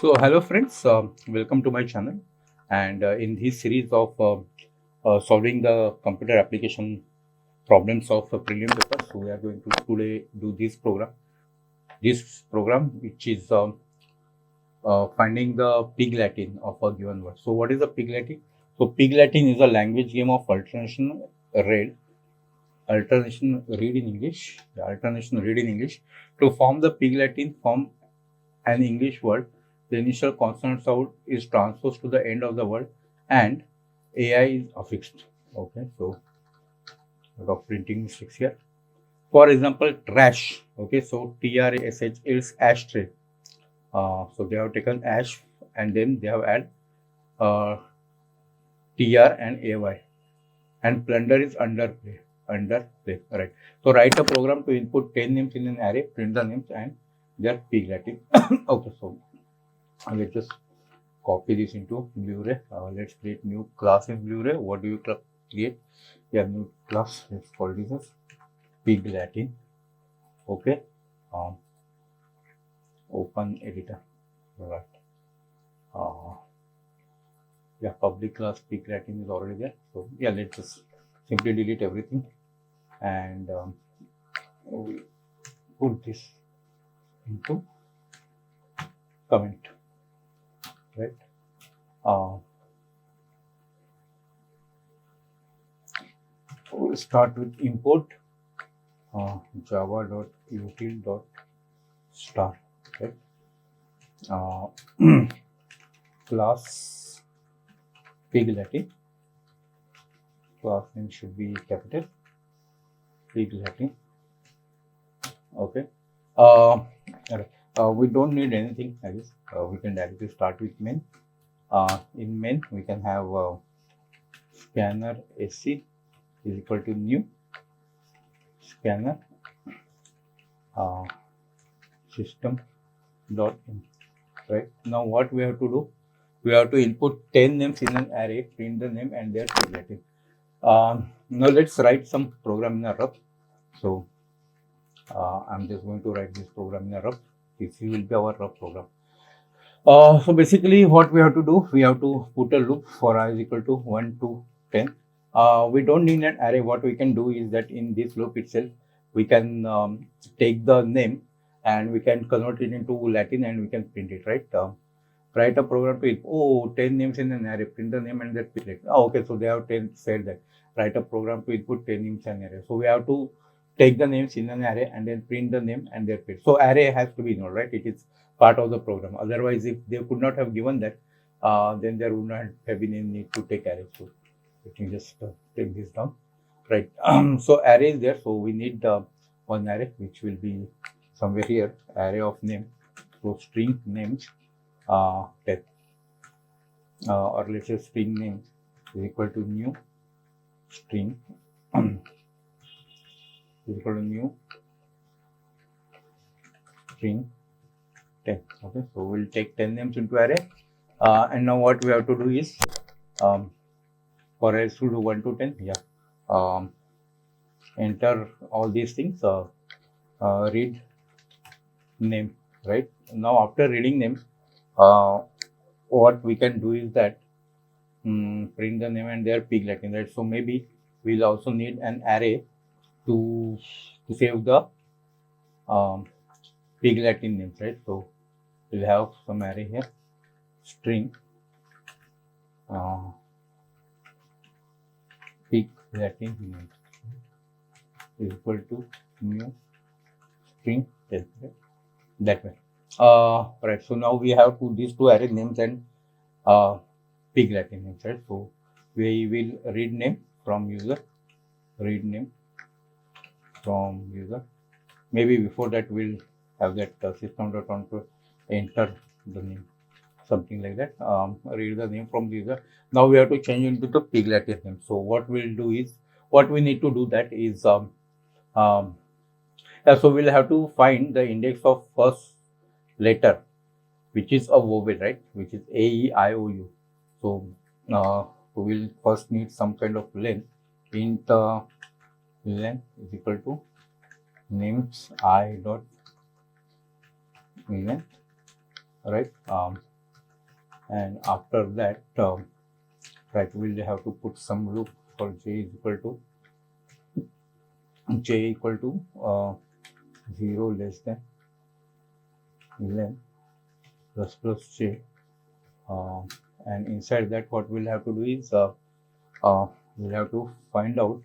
So hello friends, welcome to my channel, and in this series of solving the computer application problems of prelim papers, so we are going to today do this program which is finding the pig Latin of a given word. So what is a pig Latin? So pig Latin is a language game of alternation read in English, to form the pig Latin from an English word. The initial consonant sound is transposed to the end of the word and AI is affixed. Okay, so a lot of printing mistakes here. For example, trash. Okay, so TRASH is ashtray. So they have taken ash and then they have added TR and AY. And plunder is underplay. Right. So write a program to input 10 names in an array, print the names and their pig Latin. Okay, so let's just copy this into Blu-ray. Let's create new class in Blu-ray. What do you create? Yeah, new class. Let's call this as pig Latin. Okay. Open editor. Right. Yeah, public class pig Latin is already there. So yeah, let's just simply delete everything and we put this into comment. Right. We'll start with import java.util.star. Right. Class pig Latin. Class name should be capital pig Latin. Okay. We don't need anything, I guess. We can directly start with main. In main, we can have scanner sc is equal to new scanner system dot in. Right. Now what we have to do? We have to input 10 names in an array, print the name and their pig Latin. Now let's write some program in a rough. So I'm just going to write this program in a rough. This will be our rough program. So basically what we have to do, we have to put a loop for I is equal to 1 to 10. We don't need an array. What we can do is that in this loop itself, we can take the name and we can convert it into Latin and we can print it, right? Write a program to 10 names in an array, print the name and their pig Latin. Okay, so they have said that. Write a program to input 10 names in an array. So we have to take the names in an array and then print the name and their pig. So array has to be null, right? It is part of the program. Otherwise, if they could not have given that, then there would not have been any need to take array. So let me just take this down. Right. So array is there. So we need one array which will be somewhere here. Array of name. So string names 10. Or let's say string name is equal to new string is equal to new string 10. Okay, so we'll take 10 names into array. And now what we have to do is for arrays to do 1 to 10, yeah, enter all these things, read name, right? Now after reading name, what we can do is that print the name and their pig Latin, right? So maybe we'll also need an array to save the pig Latin names, right? So we'll have some array here, string pig Latin name is equal to new string 10, right? That way. Right. So now we have these two array names and pig Latin names, right? So we will read name from user, read name from user. Maybe before that we'll have that system.on to enter the name, something like that. Read the name from the user. Now we have to change into the pig Latin name. So what we'll do is, what we need to do that is, yeah, so we'll have to find the index of first letter, which is a vowel, right? Which is A, E, I, O, U. So we'll first need some kind of length. Int length is equal to names I dot length, right? and after that, right, we'll have to put some loop for j equal to 0 less than 11 plus j, and inside that what we'll have to do is we'll have to find out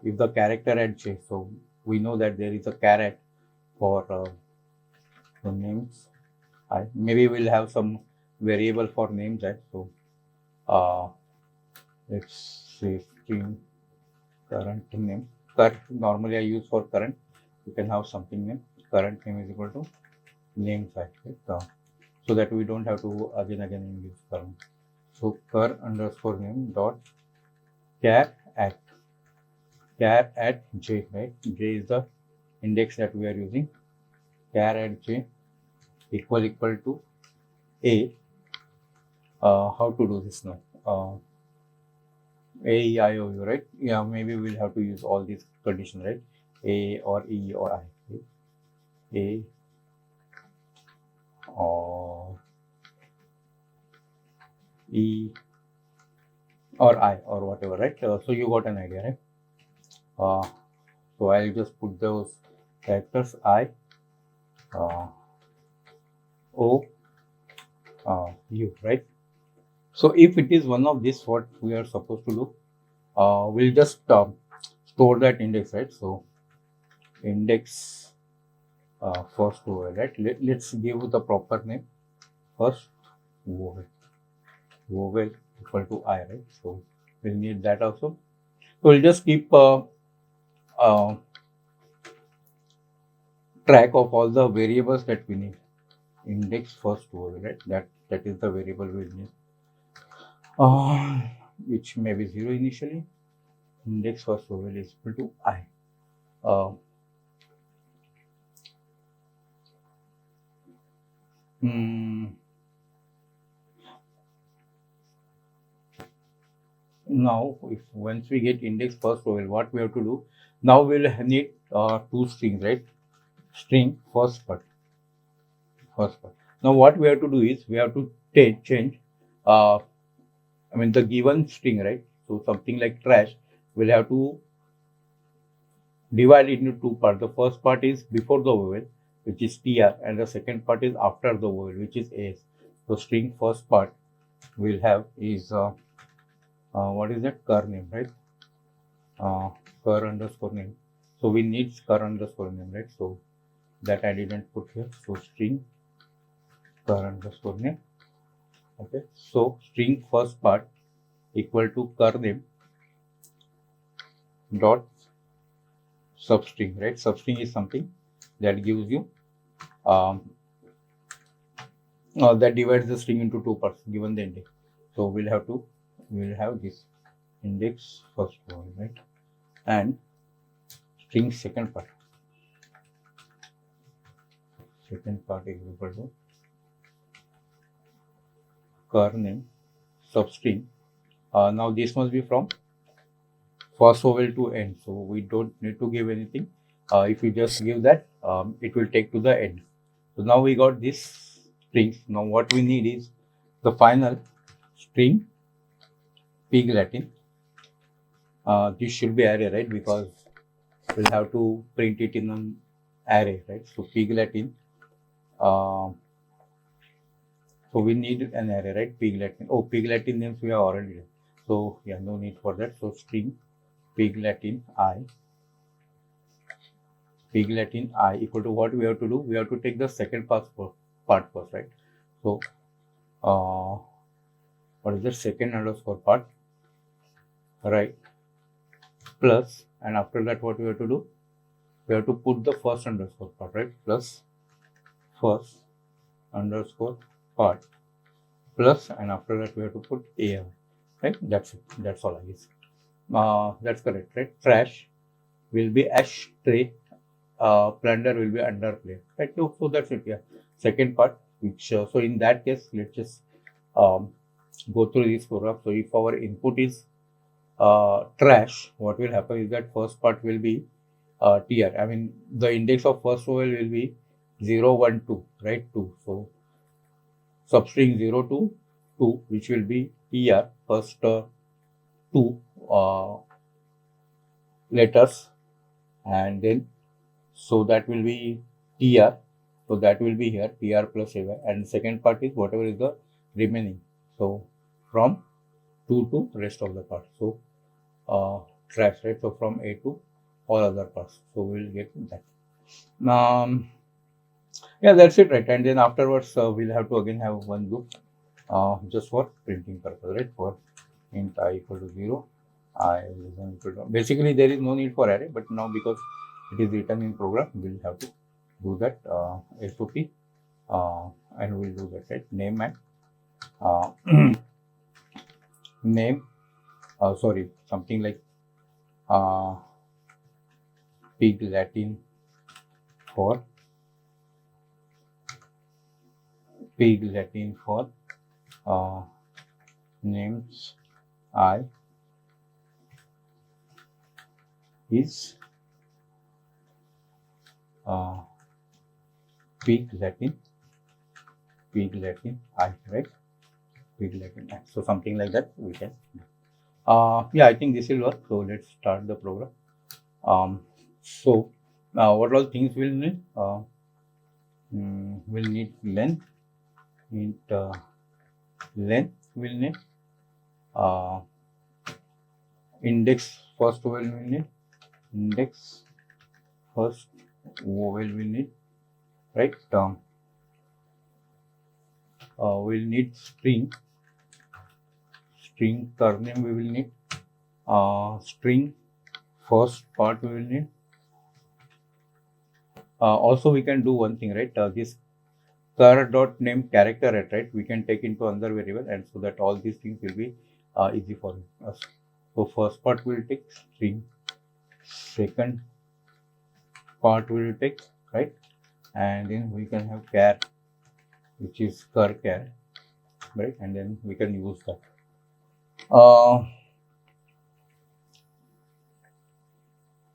if the character at j, so we know that there is a char for the names I. Maybe we'll have some variable for names at, so let's say string current name. Normally I use for current. You can have something name. Current name is equal to name type, right? So that we don't have to again use current. So cur underscore name dot char at j, right? J is the index that we are using. Char at j equal to a. How to do this now? A, E, I, O, U, right? Yeah, maybe we'll have to use all these conditions, right? A or E or I. Right? A or E or I or whatever, right? So you got an idea, right? So I'll just put those characters I, O, U, right? So if it is one of this, what we are supposed to do, we'll just store that index, right? So index first vowel, right? Let's give the proper name. First vowel equal to I, right? So we'll need that also. So we'll just keep track of all the variables that we need. Index first vowel, right? That is the variable we need. Which may be 0 initially. Index first vowel is equal to I. Now, if once we get index first vowel, what we have to do? Now we'll need two strings, right? String first part. Now what we have to do is we have to change. The given string, right? So something like trash, we'll have to divide it into two parts. The first part is before the vowel, which is tr, and the second part is after the vowel, which is as. So string first part we'll have is what is that? Cur name, right? Cur underscore name. So we need cur underscore name, right? So that I didn't put here. So string cur underscore name. Okay. So string first part equal to cur name dot substring, right? Substring is something that gives you that divides the string into two parts given the index. So we'll have this index first one, right? And string second part is equal to cur name substring. Now this must be from first vowel to end, so we don't need to give anything. If you just give that, it will take to the end. So now we got this strings. Now what we need is the final string pig Latin. This should be array, right? Because we'll have to print it in an array, right? So pig Latin. So we need an array, right? Pig Latin. Oh, pig Latin names we have already done. So yeah, no need for that. So string pig Latin I equal to what we have to do? We have to take the second part first, right? So what is the second underscore part, right? Plus, and after that what we have to do? We have to put the first underscore part, right? Plus first underscore part plus, and after that we have to put AL, right? That's it. That's all I guess. That's correct, right? Trash will be ashtray, plunder will be underplay, right? So that's it. Yeah. Second part, which so in that case, let's just go through this program. So if our input is trash, what will happen is that first part will be tr. The index of first vowel will be 0, 1, 2, right? 2. So substring 0 to 2, which will be TR, first two letters, and then so that will be TR, so that will be here TR plus AY, and second part is whatever is the remaining, so from 2 to rest of the parts, so trash, right? So from A to all other parts, so we'll get that. Yeah, that's it, right? And then afterwards we'll have to again have one loop just for printing purpose, right? For int I equal to 0, I is equal to, basically there is no need for array, but now because it is written in program, we'll have to do that SOP, and we'll do that, right? Name and name, sorry, something like pig Latin for names I is pig Latin I, right? Pig Latin I. So something like that we can. Yeah, I think this will work. So let's start the program. So what all things we'll need? We'll need length. Length will need index first vowel will need index first vowel will need, right? We'll need string surname we will need, string first part we will need. Also we can do one thing, right? This char.name character array, right? We can take into another variable, and so that all these things will be easy for us. So first part will take string, second part will take, right? And then we can have char, which is char, right? And then we can use that. All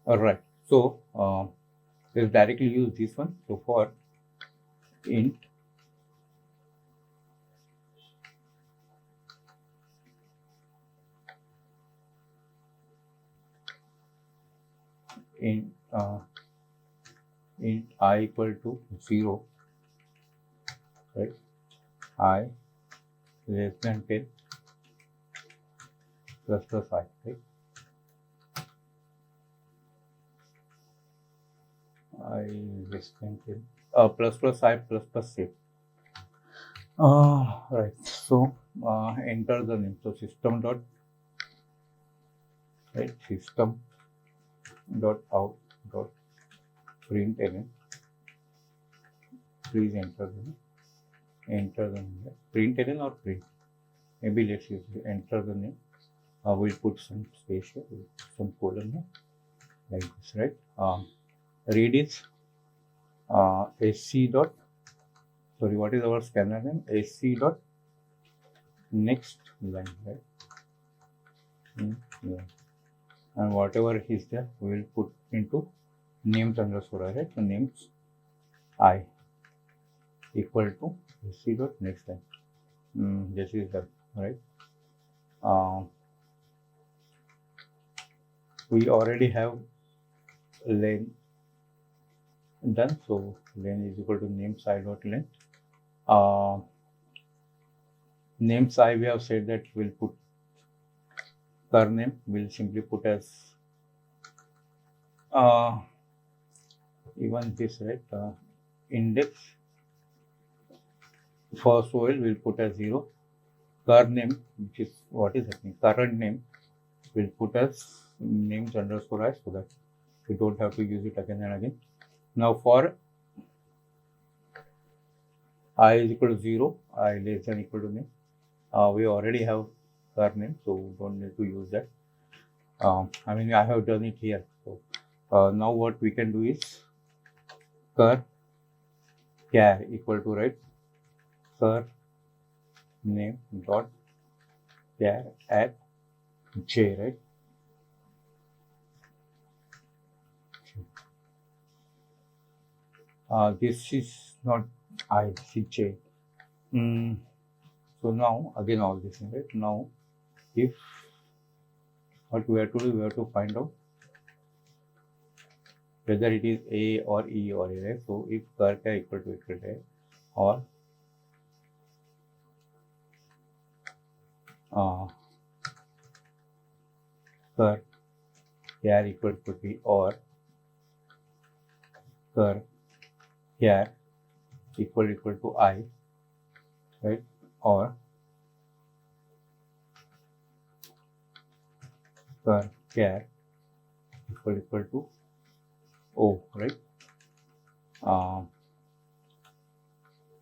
right. So let's directly use this one. So for int I equal to 0, right? I less than 10 plus I, right? I less than 10 plus I plus C. Right. So enter the name. So system dot, right? System dot out dot println. Please enter the name. Enter the name. Println or print. Maybe let's use enter the name. We'll put some space here, some colon here, like this, right? Read is sc dot. Sorry, what is our scanner name? sc dot next line, right? And whatever is there, we will put into names underscore, right? So names I equal to sc dot next line. This is that, right? We already have len done, so len is equal to names I dot len. Names I, we have said that we'll put surname, we'll simply put as even this, right? Index first vowel we'll put as 0. Name, which is what is happening, current name, we'll put as names underscore I, so that we don't have to use it again and again. Now for I is equal to 0, I less than equal to name. We already have name, so we don't need to use that. I mean, I have done it here. So now what we can do is char equal to, right? Char name dot char at j, right? This is not I, this is j. So now again all this thing, right? Now if what we have to do, we have to find out whether it is A or E or A, right? So if car care equal to A or car care equal to B or car care equal to I, right? Or car care equal to O, right?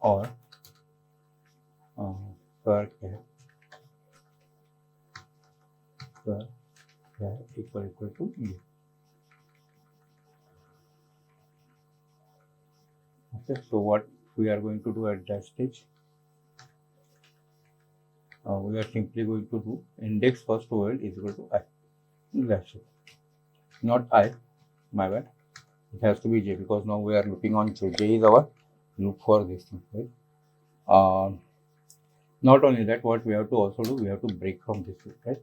Or car care equal to E. Okay, so what we are going to do at that stage, we are simply going to do index first vowel is equal to I. That's it. Not I, my bad. It has to be J because now we are looking on J. J is our loop for this thing, right? Not only that, what we have to also do, we have to break from this, right?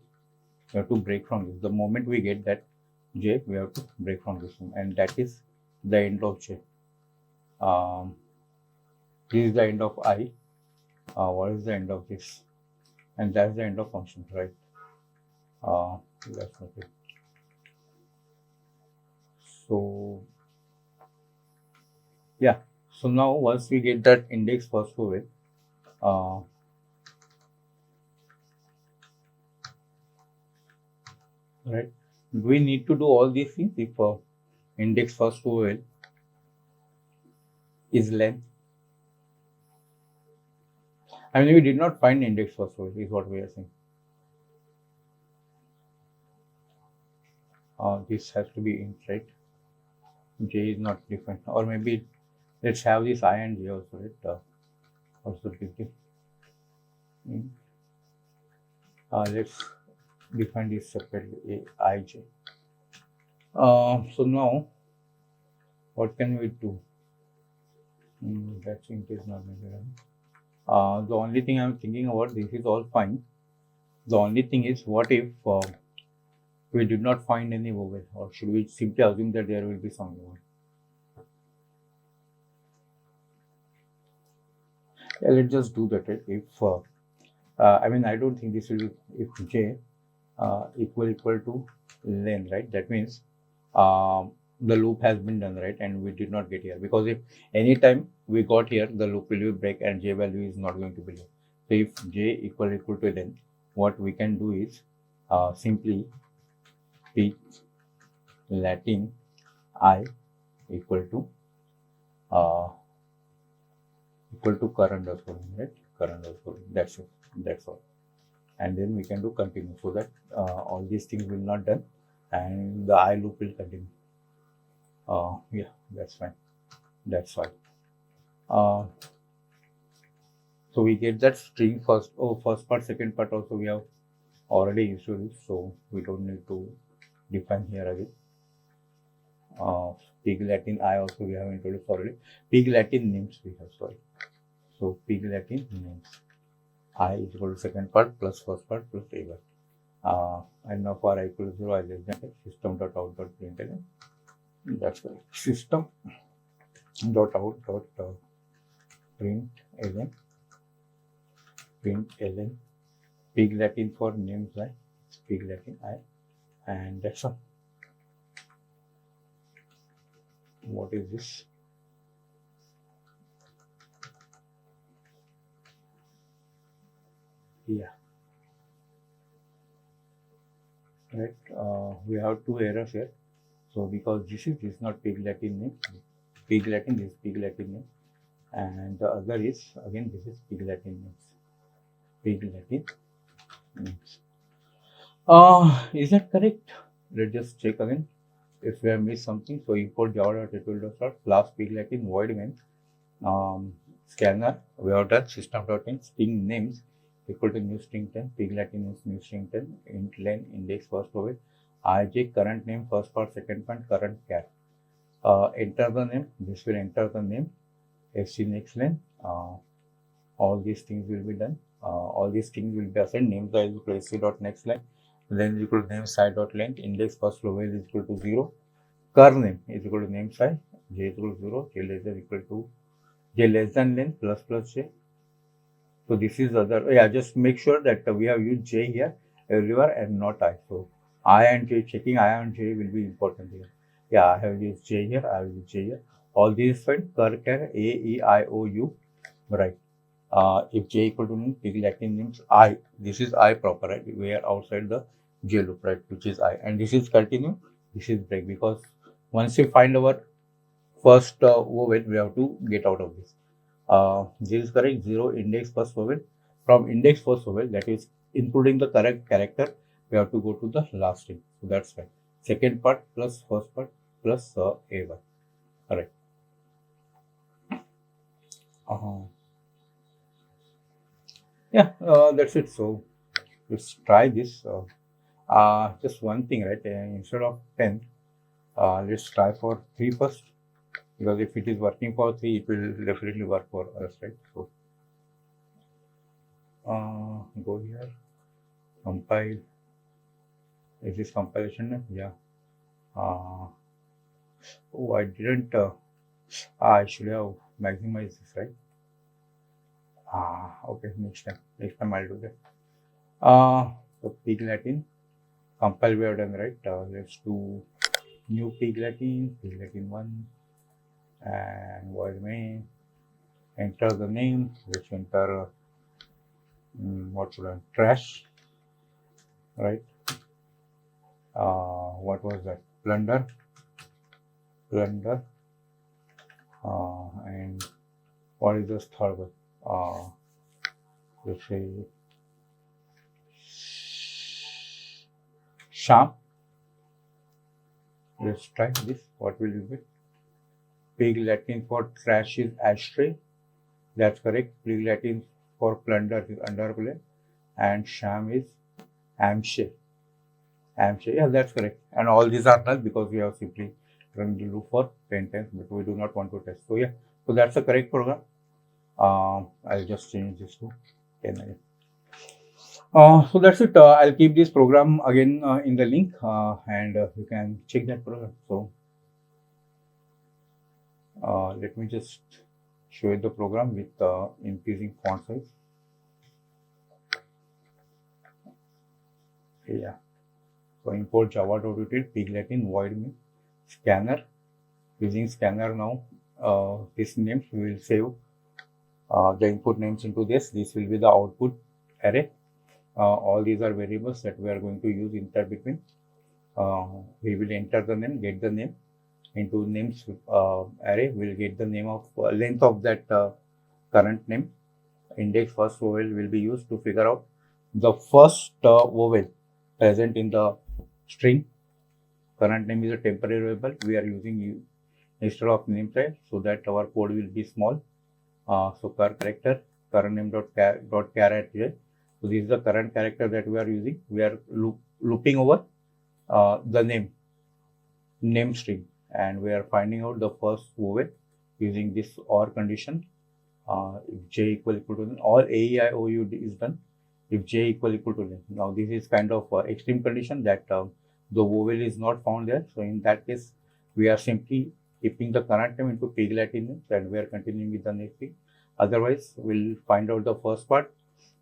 We have to break from this. The moment we get that J, we have to break from this one, and that is the end of J. This is the end of I. What is the end of this? And that's the end of function, right? That's okay. So yeah. So now once we get that index first vowel, right? Do we need to do all these things if index first vowel is length? I mean, we did not find index first vowel, is what we are saying. This has to be int, right? J is not different, or maybe let's have this I and J also, right? Also give let's define this separately, I, J. So now, what can we do? That int is not necessary. The only thing I'm thinking about, this is all fine. The only thing is, what if we did not find any vowel, or should we simply assume that there will be some vowel? Yeah, let's just do that. Right? If I mean, I don't think this will be if J equal to length, right? That means the loop has been done, right? And we did not get here, because if any time we got here, the loop will be break and J value is not going to be here. So if J equal to length, what we can do is simply take Latin I equal to cur underscore, right? Cur underscore. That's it. That's all. And then we can do continue, so that all these things will not done, and the I loop will continue. Yeah, that's fine. That's fine. So we get that string first. First part, second part also we have already used to this, so we don't need to define here again. Pig Latin I also we have introduced already. Pig Latin names we have, sorry. So Pig Latin names. I is equal to second part plus first part plus table. And now for I equal to 0, I less than system.out.println. That's correct. System.out.println. Pig Latin for names I. Pig Latin I. And that's all. What is this? Yeah. Right. We have two errors here. So because this is not Pig Latin name. Pig Latin, this is Pig Latin name. And the other is, again, this is Pig Latin names. Pig Latin names. Is that correct? Let's just check again if we have missed something. So import java.tutorial class Pig Latin void main scanner. We have done system.in string names equal to new string 10. Pig Latin is new string 10. Int len index first vowel. IJ current name first part second part current char. Enter the name. This will enter the name. FC next len. All these things will be done. All these things will be assigned. Name size is equal to sc dot next line. Then is equal to name size dot length. Index first vowel is equal to 0. Cur name is equal to name size. J is equal to 0. J less than equal to j less than length plus j. So this is other. Yeah, just make sure that we have used j here everywhere and not I. So I and j, checking I and j will be important here. Yeah, I have used j here. I have used j here. All these fine. Cur, a, e, I, o, u. Right. If j equal to name, Pig Latin means I. This is I proper, right? We are outside the j loop, right? Which is I. And this is continue. This is break, because once we find our first vowel, we have to get out of this. This is correct. 0 index first vowel. From index first vowel, that is including the correct character, we have to go to the last string. So that's right. Second part plus first part plus A1. All right. Yeah, that's it. So let's try this. Just one thing, right? Instead of 10, let's try for 3 first, because if it is working for 3, it will definitely work for us, right? So go here, compile. Is this compilation? Yeah. Oh, I didn't. I should have maximized this, right? Okay. Next time I'll do that. So Pig Latin compile we have done, right? Let's do new Pig Latin 1, and void main. Enter the name. Let's enter what should I? Trash, right? What was that? Plunder, and what is this third one? Let's say sham. Let's try this. What will you get? Pig Latin for trash is ashtray. That's correct. Pig Latin for plunder is underplay, and sham is amshay. Yeah, that's correct. And all these are null because we have simply run the loop for 10 times, but we do not want to test. So yeah, so that's the correct program. I'll just change this to 10 again. So that's it. I'll keep this program again in the link, and you can check that program. So let me just show you the program with increasing font size. Yeah. So import java.util Pig Latin void main scanner. Using scanner now, this names we will save the input names into this. This will be the output array. All these are variables that we are going to use in between. We will enter the name, get the name into names array. We'll get the name of length of that current name. Index first vowel will be used to figure out the first vowel present in the string. Current name is a temporary variable. We are using instead of name type, so that our code will be small. So character current name dot char at j. So this is the current character that we are using. We are looping over the name string, and we are finding out the first vowel using this OR condition. If j equal to n, all a, e, I, o, u is done. If j equal to n. Now this is kind of extreme condition that the vowel is not found there. So in that case, we are simply keeping the current name into Pig Latin names, and we are continuing with the next thing. Otherwise, we'll find out the first part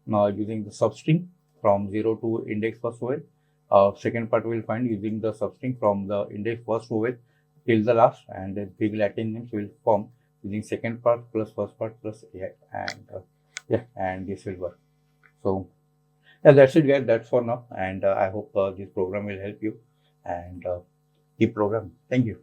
using the substring from 0 to index first vowel. Second part we'll find using the substring from the index first vowel till the last, and then Pig Latin names will form using second part plus first part plus AI, and yeah, and this will work. So yeah, that's it, guys. That's for now, and I hope this program will help you, and keep programming. Thank you.